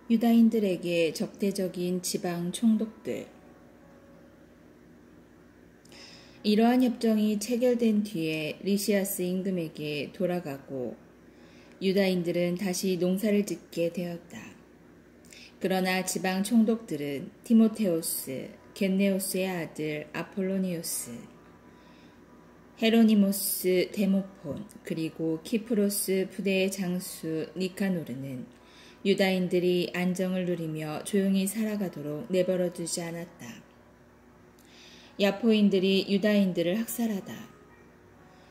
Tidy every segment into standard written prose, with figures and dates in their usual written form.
유다인들에게 적대적인 지방 총독들. 이러한 협정이 체결된 뒤에 리시아스 임금에게 돌아가고 유다인들은 다시 농사를 짓게 되었다. 그러나 지방 총독들은 티모테오스, 겐네오스의 아들 아폴로니오스, 헤로니모스 데모폰, 그리고 키프로스 부대의 장수 니카노르는 유다인들이 안정을 누리며 조용히 살아가도록 내버려두지 않았다. 야포인들이 유다인들을 학살하다.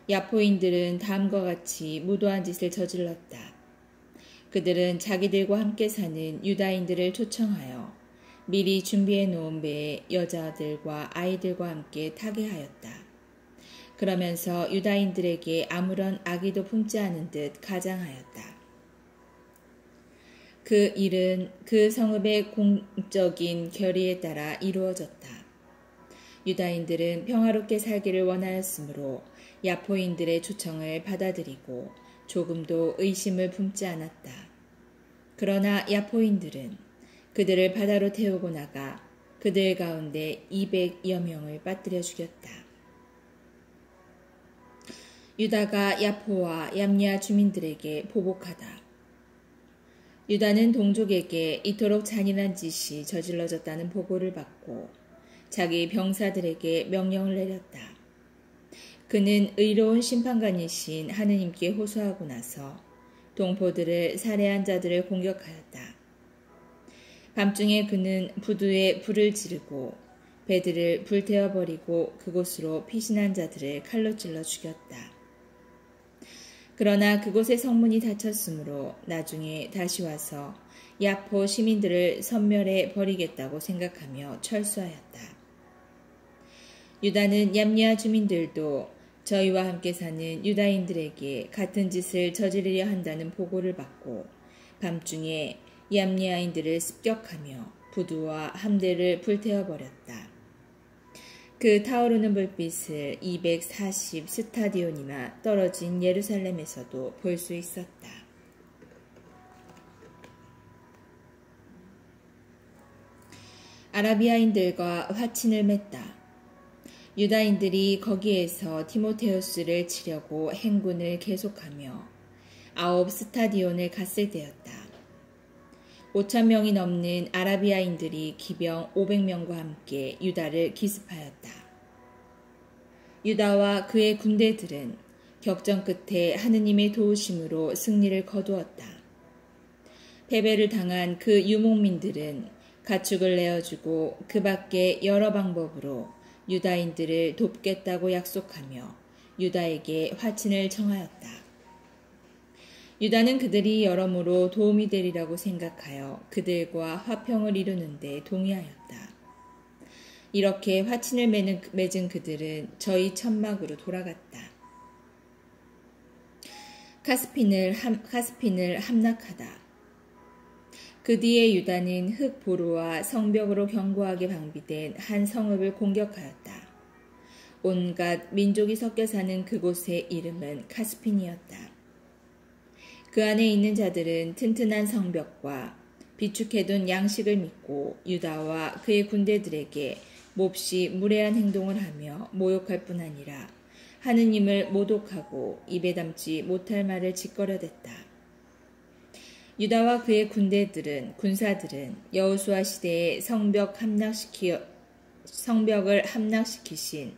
야포인들은 다음과 같이 무도한 짓을 저질렀다. 그들은 자기들과 함께 사는 유다인들을 초청하여 미리 준비해 놓은 배에 여자들과 아이들과 함께 타게 하였다. 그러면서 유다인들에게 아무런 악의도 품지 않은 듯 가장하였다. 그 일은 그 성읍의 공적인 결의에 따라 이루어졌다. 유다인들은 평화롭게 살기를 원하였으므로 야포인들의 초청을 받아들이고 조금도 의심을 품지 않았다. 그러나 야포인들은 그들을 바다로 태우고 나가 그들 가운데 200여 명을 빠뜨려 죽였다. 유다가 야포와 얌리아 주민들에게 보복하다. 유다는 동족에게 이토록 잔인한 짓이 저질러졌다는 보고를 받고 자기 병사들에게 명령을 내렸다. 그는 의로운 심판관이신 하느님께 호소하고 나서 동포들을 살해한 자들을 공격하였다. 밤중에 그는 부두에 불을 지르고 배들을 불태워버리고 그곳으로 피신한 자들을 칼로 찔러 죽였다. 그러나 그곳의 성문이 닫혔으므로 나중에 다시 와서 야포 시민들을 섬멸해 버리겠다고 생각하며 철수하였다. 유다는 얌리아 주민들도 저희와 함께 사는 유다인들에게 같은 짓을 저지르려 한다는 보고를 받고 밤중에 얌리아인들을 습격하며 부두와 함대를 불태워버렸다. 그 타오르는 불빛을 240 스타디온이나 떨어진 예루살렘에서도 볼 수 있었다. 아라비아인들과 화친을 맺다. 유다인들이 거기에서 티모테우스를 치려고 행군을 계속하며 9 스타디온을 갔을 때였다. 5,000명이 넘는 아라비아인들이 기병 500명과 함께 유다를 기습하였다. 유다와 그의 군대들은 격전 끝에 하느님의 도우심으로 승리를 거두었다. 패배를 당한 그 유목민들은 가축을 내어주고 그 밖에 여러 방법으로 유다인들을 돕겠다고 약속하며 유다에게 화친을 청하였다. 유다는 그들이 여러모로 도움이 되리라고 생각하여 그들과 화평을 이루는 데 동의하였다. 이렇게 화친을 맺은 그들은 저희 천막으로 돌아갔다. 카스핀을 함락하다. 그 뒤에 유다는 흙보루와 성벽으로 견고하게 방비된 한 성읍을 공격하였다. 온갖 민족이 섞여 사는 그곳의 이름은 카스핀이었다. 그 안에 있는 자들은 튼튼한 성벽과 비축해둔 양식을 믿고 유다와 그의 군대들에게 몹시 무례한 행동을 하며 모욕할 뿐 아니라 하느님을 모독하고 입에 담지 못할 말을 짓거려댔다. 유다와 그의 군사들은 여호수아 시대에 성벽을 함락시키신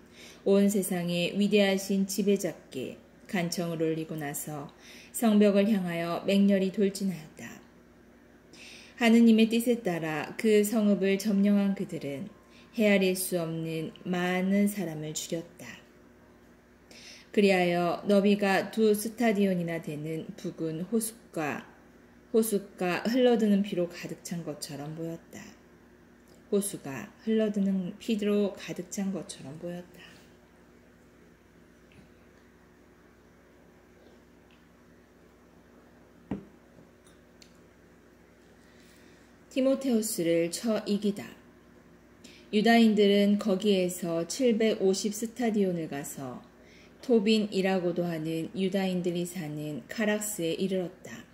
온 세상의 위대하신 지배자께 간청을 올리고 나서 성벽을 향하여 맹렬히 돌진하였다. 하느님의 뜻에 따라 그 성읍을 점령한 그들은 헤아릴 수 없는 많은 사람을 죽였다. 그리하여 너비가 2 스타디온이나 되는 북은 호숫가 흘러드는 피로 가득 찬 것처럼 보였다. 호수가 흘러드는 피로 가득 찬 것처럼 보였다. 티모테우스를 쳐 이기다. 유다인들은 거기에서 750 스타디온을 가서 토빈이라고도 하는 유다인들이 사는 카락스에 이르렀다.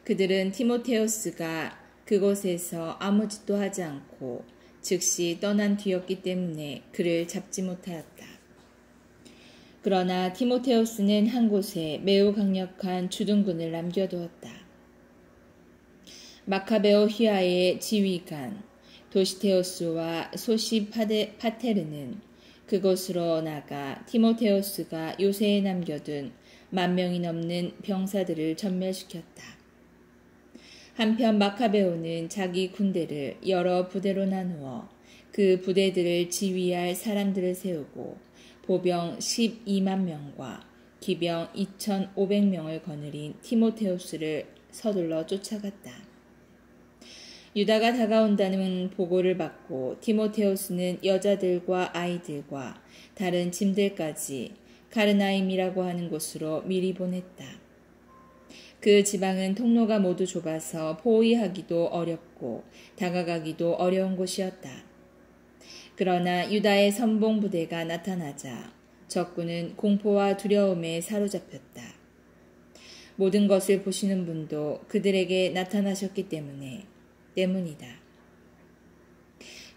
그들은 티모테우스가 그곳에서 아무 짓도 하지 않고 즉시 떠난 뒤였기 때문에 그를 잡지 못하였다. 그러나 디모데우스는 한 곳에 매우 강력한 주둔군을 남겨두었다. 마카베오 휘하의 지휘관 도시테오스와 소시파테르는 그곳으로 나가 디모데우스가 요새에 남겨둔 10,000명이 넘는 병사들을 전멸시켰다. 한편 마카베오는 자기 군대를 여러 부대로 나누어 그 부대들을 지휘할 사람들을 세우고 보병 12만 명과 기병 2,500명을 거느린 디모데우스를 서둘러 쫓아갔다. 유다가 다가온다는 보고를 받고 디모데우스는 여자들과 아이들과 다른 짐들까지 가르나임이라고 하는 곳으로 미리 보냈다. 그 지방은 통로가 모두 좁아서 포위하기도 어렵고 다가가기도 어려운 곳이었다. 그러나 유다의 선봉 부대가 나타나자 적군은 공포와 두려움에 사로잡혔다. 모든 것을 보시는 분도 그들에게 나타나셨기 때문이다.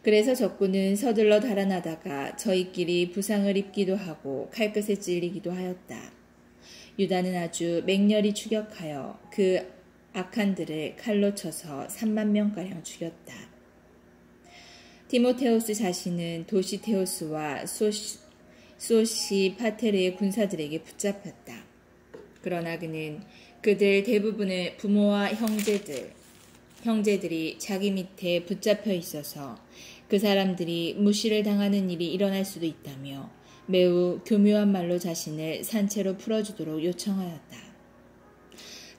그래서 적군은 서둘러 달아나다가 저희끼리 부상을 입기도 하고 칼끝에 찔리기도 하였다. 유다는 아주 맹렬히 추격하여 그 악한들을 칼로 쳐서 3만 명가량 죽였다. 디모데우스 자신은 도시테오스와 소시파테르의 군사들에게 붙잡혔다. 그러나 그는 그들 대부분의 부모와 형제들이 자기 밑에 붙잡혀 있어서 그 사람들이 무시를 당하는 일이 일어날 수도 있다며 매우 교묘한 말로 자신을 산채로 풀어주도록 요청하였다.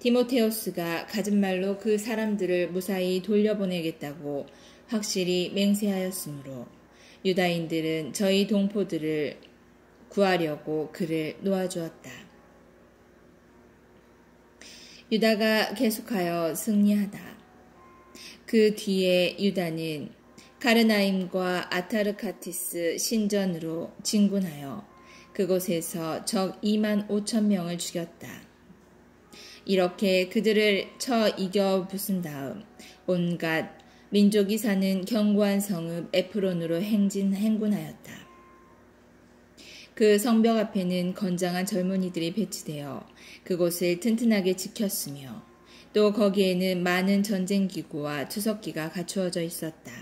디모데우스가 갖은 말로 그 사람들을 무사히 돌려보내겠다고 확실히 맹세하였으므로 유다인들은 저희 동포들을 구하려고 그를 놓아주었다. 유다가 계속하여 승리하다. 그 뒤에 유다는 가르나임과 아타르카티스 신전으로 진군하여 그곳에서 적 25,000명을 죽였다. 이렇게 그들을 쳐 이겨 부순 다음 온갖 민족이 사는 견고한 성읍 에프론으로 행군하였다. 그 성벽 앞에는 건장한 젊은이들이 배치되어 그곳을 튼튼하게 지켰으며 또 거기에는 많은 전쟁기구와 투석기가 갖추어져 있었다.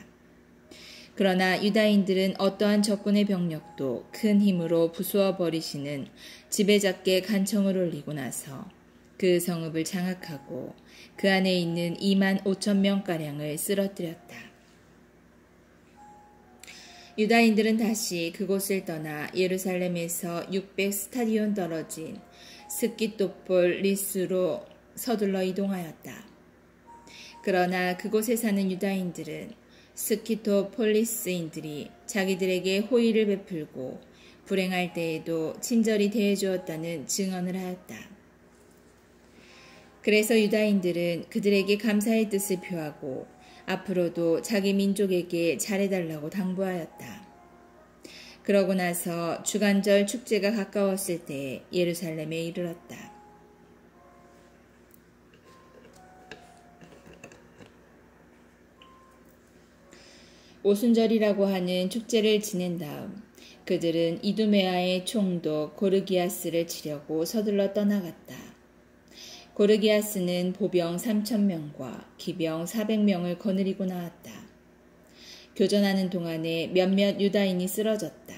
그러나 유다인들은 어떠한 적군의 병력도 큰 힘으로 부수어 버리시는 지배자께 간청을 올리고 나서 그 성읍을 장악하고 그 안에 있는 25,000명가량을 쓰러뜨렸다. 유다인들은 다시 그곳을 떠나 예루살렘에서 600 스타디온 떨어진 스키토폴리스로 서둘러 이동하였다. 그러나 그곳에 사는 유다인들은 스키토폴리스인들이 자기들에게 호의를 베풀고 불행할 때에도 친절히 대해주었다는 증언을 하였다. 그래서 유다인들은 그들에게 감사의 뜻을 표하고 앞으로도 자기 민족에게 잘해달라고 당부하였다. 그러고 나서 주간절 축제가 가까웠을 때 예루살렘에 이르렀다. 오순절이라고 하는 축제를 지낸 다음 그들은 이두메아의 총독 고르기아스를 치려고 서둘러 떠나갔다. 고르기아스는 보병 3,000명과 기병 400명을 거느리고 나왔다. 교전하는 동안에 몇몇 유다인이 쓰러졌다.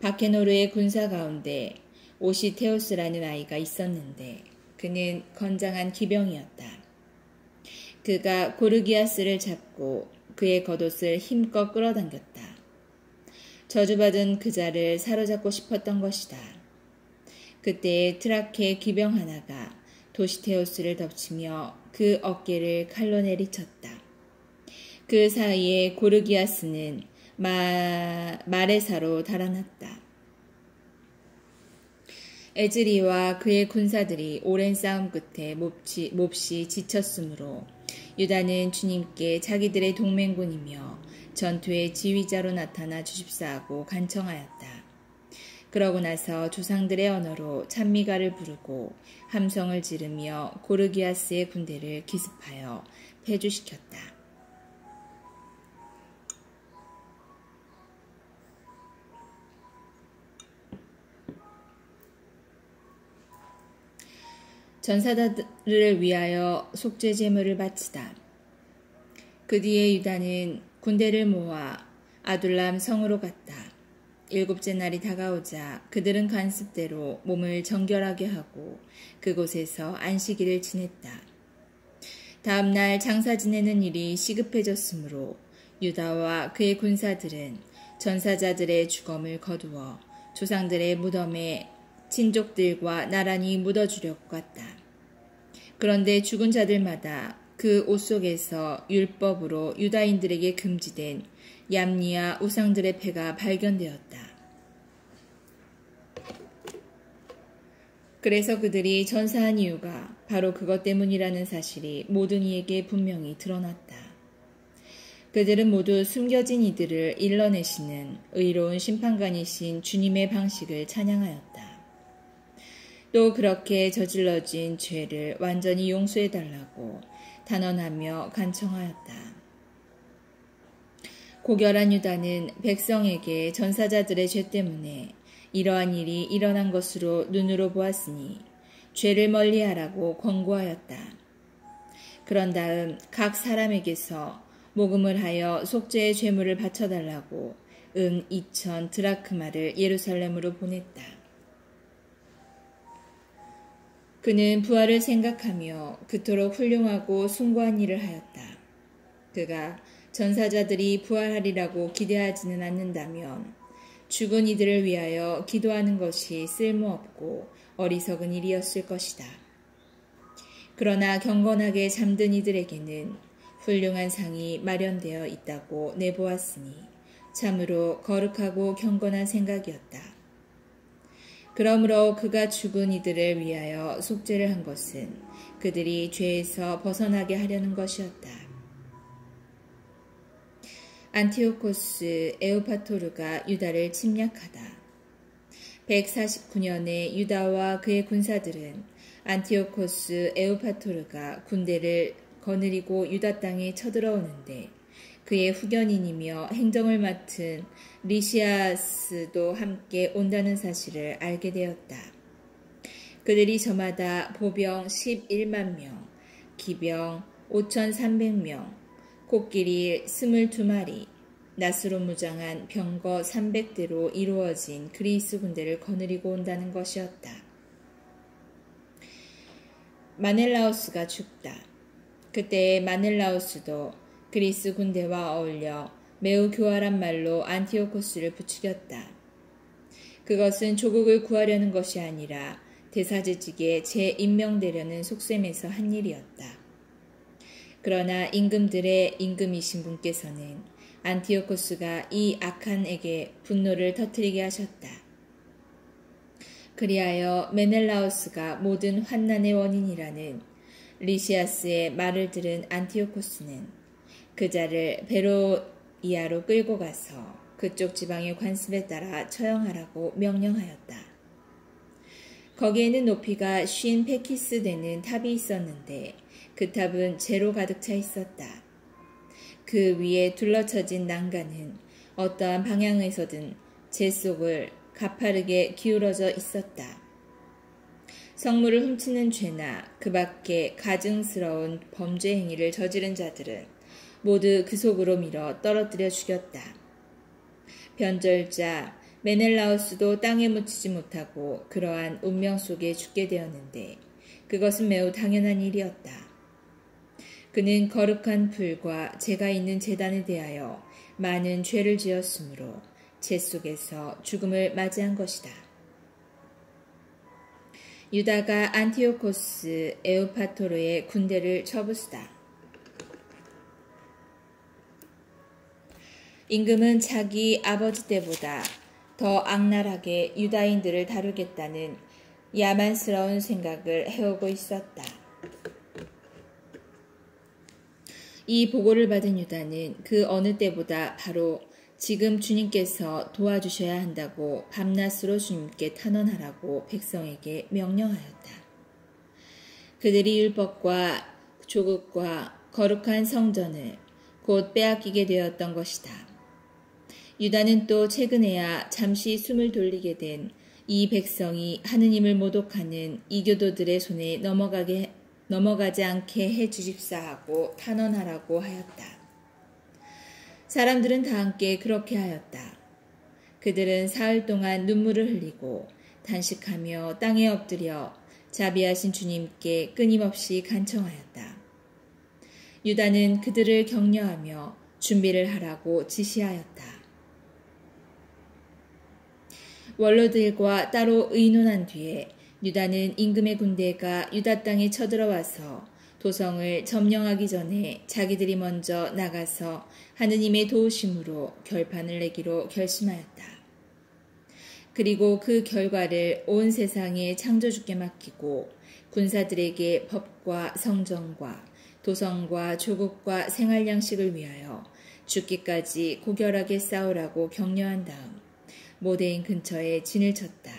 바케노르의 군사 가운데 오시테오스라는 아이가 있었는데 그는 건장한 기병이었다. 그가 고르기아스를 잡고 그의 겉옷을 힘껏 끌어당겼다. 저주받은 그자를 사로잡고 싶었던 것이다. 그때 트라케 기병 하나가 도시테오스를 덮치며 그 어깨를 칼로 내리쳤다. 그 사이에 고르기아스는 마레사로 달아났다. 에즈리와 그의 군사들이 오랜 싸움 끝에 몹시 지쳤으므로 유다는 주님께 자기들의 동맹군이며 전투의 지휘자로 나타나 주십사하고 간청하였다. 그러고 나서 조상들의 언어로 찬미가를 부르고 함성을 지르며 고르기아스의 군대를 기습하여 패주시켰다. 전사자들을 위하여 속죄 제물을 바치다. 그 뒤에 유다는 군대를 모아 아둘람 성으로 갔다. 7째 날이 다가오자 그들은 관습대로 몸을 정결하게 하고 그곳에서 안식일을 지냈다. 다음 날 장사 지내는 일이 시급해졌으므로 유다와 그의 군사들은 전사자들의 죽음을 거두어 조상들의 무덤에 친족들과 나란히 묻어주려고 갔다. 그런데 죽은 자들마다 그 옷 속에서 율법으로 유다인들에게 금지된 얌니아 우상들의 패가 발견되었다. 그래서 그들이 전사한 이유가 바로 그것 때문이라는 사실이 모든 이에게 분명히 드러났다. 그들은 모두 숨겨진 이들을 일러내시는 의로운 심판관이신 주님의 방식을 찬양하였다. 또 그렇게 저질러진 죄를 완전히 용서해달라고 단언하며 간청하였다. 고결한 유다는 백성에게 전사자들의 죄 때문에 이러한 일이 일어난 것으로 눈으로 보았으니 죄를 멀리하라고 권고하였다. 그런 다음 각 사람에게서 모금을 하여 속죄의 죄물을 바쳐달라고 은 2,000 드라크마를 예루살렘으로 보냈다. 그는 부활을 생각하며 그토록 훌륭하고 숭고한 일을 하였다. 그가 전사자들이 부활하리라고 기대하지는 않는다면 죽은 이들을 위하여 기도하는 것이 쓸모없고 어리석은 일이었을 것이다. 그러나 경건하게 잠든 이들에게는 훌륭한 상이 마련되어 있다고 내보았으니 참으로 거룩하고 경건한 생각이었다. 그러므로 그가 죽은 이들을 위하여 속죄를 한 것은 그들이 죄에서 벗어나게 하려는 것이었다. 안티오코스 에우파토르가 유다를 침략하다. 149년에 유다와 그의 군사들은 안티오코스 에우파토르가 군대를 거느리고 유다 땅에 쳐들어오는데 그의 후견인이며 행정을 맡은 리시아스도 함께 온다는 사실을 알게 되었다. 그들이 저마다 보병 11만 명, 기병 5,300명, 코끼리 22마리, 낫으로 무장한 병거 300대로 이루어진 그리스 군대를 거느리고 온다는 것이었다. 마넬라우스가 죽다. 그때 마넬라우스도 그리스 군대와 어울려 매우 교활한 말로 안티오코스를 부추겼다. 그것은 조국을 구하려는 것이 아니라 대사제직에 재임명되려는 속셈에서 한 일이었다. 그러나 임금들의 임금이신 분께서는 안티오코스가 이 악한에게 분노를 터뜨리게 하셨다. 그리하여 메넬라우스가 모든 환난의 원인이라는 리시아스의 말을 들은 안티오코스는 그 자를 베로이아로 끌고 가서 그쪽 지방의 관습에 따라 처형하라고 명령하였다. 거기에는 높이가 50 되는 탑이 있었는데 그 탑은 재로 가득 차 있었다. 그 위에 둘러쳐진 난간은 어떠한 방향에서든 재 속을 가파르게 기울어져 있었다. 성물을 훔치는 죄나 그 밖에 가증스러운 범죄 행위를 저지른 자들은 모두 그 속으로 밀어 떨어뜨려 죽였다. 변절자 메넬라우스도 땅에 묻히지 못하고 그러한 운명 속에 죽게 되었는데 그것은 매우 당연한 일이었다. 그는 거룩한 불과 재가 있는 제단에 대하여 많은 죄를 지었으므로 재 속에서 죽음을 맞이한 것이다. 유다가 안티오코스 에우파토르의 군대를 쳐부수다. 임금은 자기 아버지 때보다 더 악랄하게 유다인들을 다루겠다는 야만스러운 생각을 해오고 있었다. 이 보고를 받은 유다는 그 어느 때보다 바로 지금 주님께서 도와주셔야 한다고 밤낮으로 주님께 탄원하라고 백성에게 명령하였다. 그들이 율법과 조국과 거룩한 성전을 곧 빼앗기게 되었던 것이다. 유다는 또 최근에야 잠시 숨을 돌리게 된 이 백성이 하느님을 모독하는 이교도들의 손에 넘어가지 않게 해주십사 하고 탄원하라고 하였다. 사람들은 다 함께 그렇게 하였다. 그들은 사흘 동안 눈물을 흘리고 단식하며 땅에 엎드려 자비하신 주님께 끊임없이 간청하였다. 유다는 그들을 격려하며 준비를 하라고 지시하였다. 원로들과 따로 의논한 뒤에 유다는 임금의 군대가 유다 땅에 쳐들어와서 도성을 점령하기 전에 자기들이 먼저 나가서 하느님의 도우심으로 결판을 내기로 결심하였다. 그리고 그 결과를 온 세상에 창조주께 맡기고 군사들에게 법과 성전과 도성과 조국과 생활 양식을 위하여 죽기까지 고결하게 싸우라고 격려한 다음 모데인 근처에 진을 쳤다.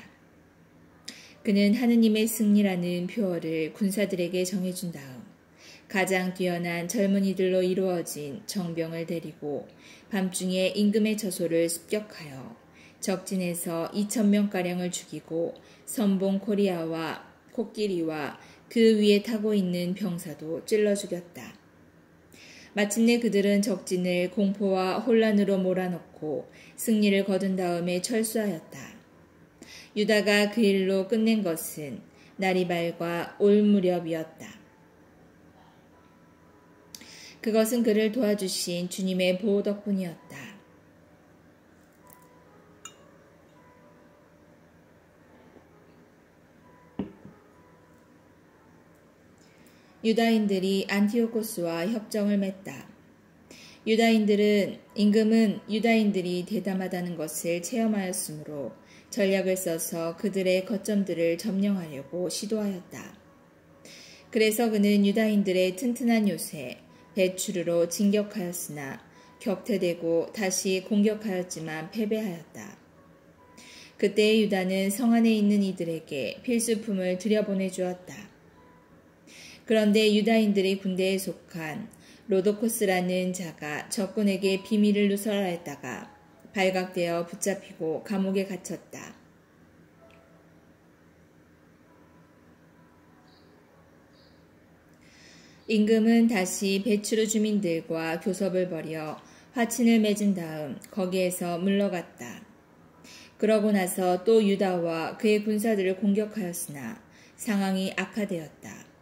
그는 하느님의 승리라는 표어를 군사들에게 정해준 다음 가장 뛰어난 젊은이들로 이루어진 정병을 데리고 밤중에 임금의 처소를 습격하여 적진에서 2,000명가량을 죽이고 선봉 코리아와 코끼리와 그 위에 타고 있는 병사도 찔러 죽였다. 마침내 그들은 적진을 공포와 혼란으로 몰아넣고 승리를 거둔 다음에 철수하였다. 유다가 그 일로 끝낸 것은 날이 밝아 올 무렵이었다. 그것은 그를 도와주신 주님의 보호 덕분이었다. 유다인들이 안티오코스와 협정을 맺다. 임금은 유다인들이 대담하다는 것을 체험하였으므로 전략을 써서 그들의 거점들을 점령하려고 시도하였다. 그래서 그는 유다인들의 튼튼한 요새 베추르로 진격하였으나 격퇴되고 다시 공격하였지만 패배하였다. 그때 유다는 성 안에 있는 이들에게 필수품을 들여보내주었다. 그런데 유다인들의 군대에 속한 로도코스라는 자가 적군에게 비밀을 누설하였다가 발각되어 붙잡히고 감옥에 갇혔다. 임금은 다시 베추르 주민들과 교섭을 벌여 화친을 맺은 다음 거기에서 물러갔다. 그러고 나서 또 유다와 그의 군사들을 공격하였으나 상황이 악화되었다.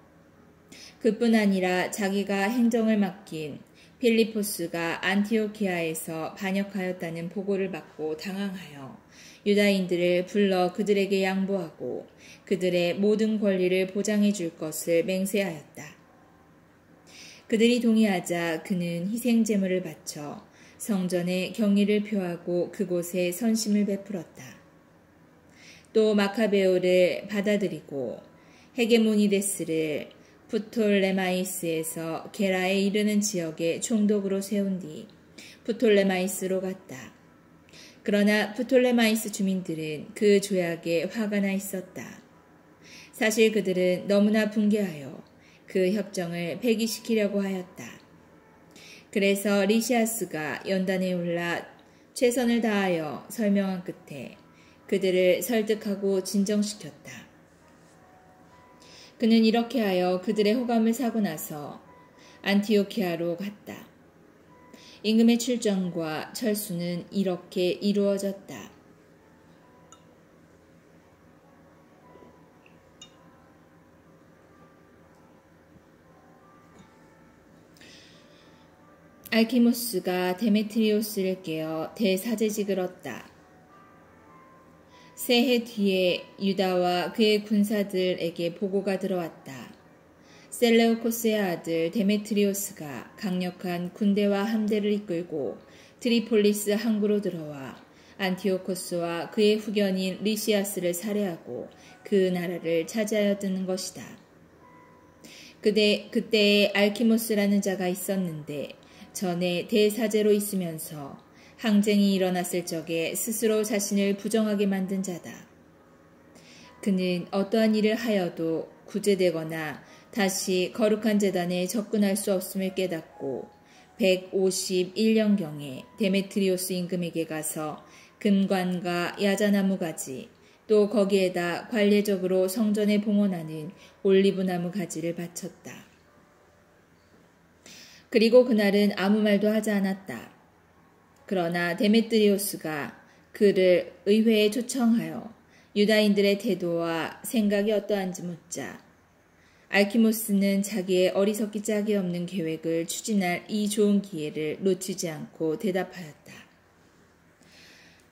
그뿐 아니라 자기가 행정을 맡긴 필리포스가 안티오키아에서 반역하였다는 보고를 받고 당황하여 유다인들을 불러 그들에게 양보하고 그들의 모든 권리를 보장해 줄 것을 맹세하였다. 그들이 동의하자 그는 희생 제물을 바쳐 성전에 경의를 표하고 그곳에 선심을 베풀었다. 또 마카베오를 받아들이고 헤게모니데스를 프톨레마이스에서 게라에 이르는 지역에 총독으로 세운 뒤 프톨레마이스로 갔다. 그러나 프톨레마이스 주민들은 그 조약에 화가 나 있었다. 사실 그들은 너무나 분개하여 그 협정을 폐기시키려고 하였다. 그래서 리시아스가 연단에 올라 최선을 다하여 설명한 끝에 그들을 설득하고 진정시켰다. 그는 이렇게 하여 그들의 호감을 사고 나서 안티오키아로 갔다. 임금의 출정과 철수는 이렇게 이루어졌다. 알키모스가 데메트리오스를 깨어 대사제직을 얻다. 새해 뒤에 유다와 그의 군사들에게 보고가 들어왔다. 셀레우코스의 아들 데메트리오스가 강력한 군대와 함대를 이끌고 트리폴리스 항구로 들어와 안티오코스와 그의 후견인 리시아스를 살해하고 그 나라를 차지하였다는 것이다. 그때에 알키모스라는 자가 있었는데 전에 대사제로 있으면서 항쟁이 일어났을 적에 스스로 자신을 부정하게 만든 자다. 그는 어떠한 일을 하여도 구제되거나 다시 거룩한 제단에 접근할 수 없음을 깨닫고 151년경에 데메트리오스 임금에게 가서 금관과 야자나무 가지 또 거기에다 관례적으로 성전에 봉헌하는 올리브나무 가지를 바쳤다. 그리고 그날은 아무 말도 하지 않았다. 그러나 데메트리오스가 그를 의회에 초청하여 유다인들의 태도와 생각이 어떠한지 묻자 알키모스는 자기의 어리석기 짝이 없는 계획을 추진할 이 좋은 기회를 놓치지 않고 대답하였다.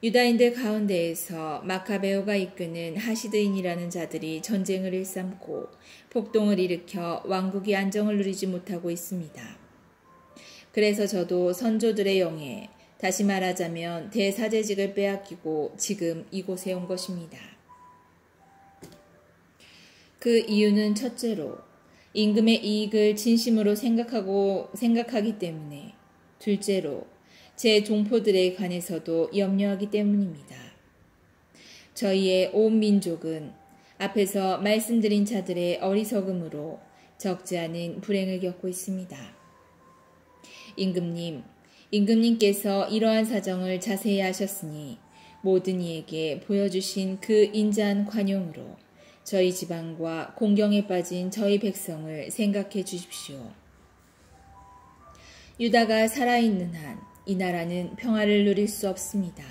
유다인들 가운데에서 마카베오가 이끄는 하시드인이라는 자들이 전쟁을 일삼고 폭동을 일으켜 왕국이 안정을 누리지 못하고 있습니다. 그래서 저도 선조들의 영에 다시 말하자면 대사제직을 빼앗기고 지금 이곳에 온 것입니다. 그 이유는 첫째로 임금의 이익을 진심으로 생각하기 때문에, 둘째로 제 동포들에 관해서도 염려하기 때문입니다. 저희의 온 민족은 앞에서 말씀드린 자들의 어리석음으로 적지 않은 불행을 겪고 있습니다. 임금님께서 이러한 사정을 자세히 아셨으니 모든 이에게 보여주신 그 인자한 관용으로 저희 지방과 공경에 빠진 저희 백성을 생각해 주십시오. 유다가 살아있는 한 이 나라는 평화를 누릴 수 없습니다.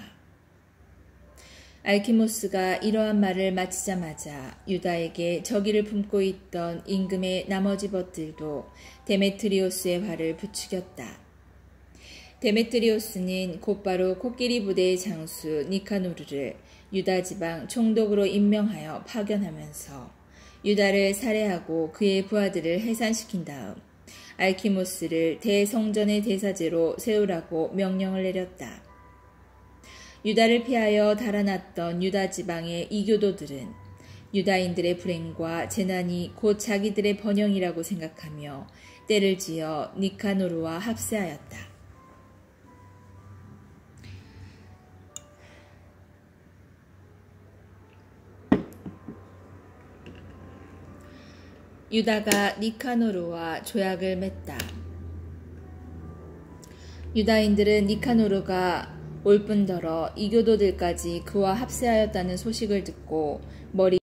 알키모스가 이러한 말을 마치자마자 유다에게 적의를 품고 있던 임금의 나머지 벗들도 데메트리오스의 화를 부추겼다. 데메트리오스는 곧바로 코끼리 부대의 장수 니카노르를 유다 지방 총독으로 임명하여 파견하면서 유다를 살해하고 그의 부하들을 해산시킨 다음 알키모스를 대성전의 대사제로 세우라고 명령을 내렸다. 유다를 피하여 달아났던 유다 지방의 이교도들은 유다인들의 불행과 재난이 곧 자기들의 번영이라고 생각하며 때를 지어 니카노르와 합세하였다. 유다가 니카노르와 조약을 맺다. 유다인들은 니카노르가 올 뿐더러 이교도들까지 그와 합세하였다는 소식을 듣고 머리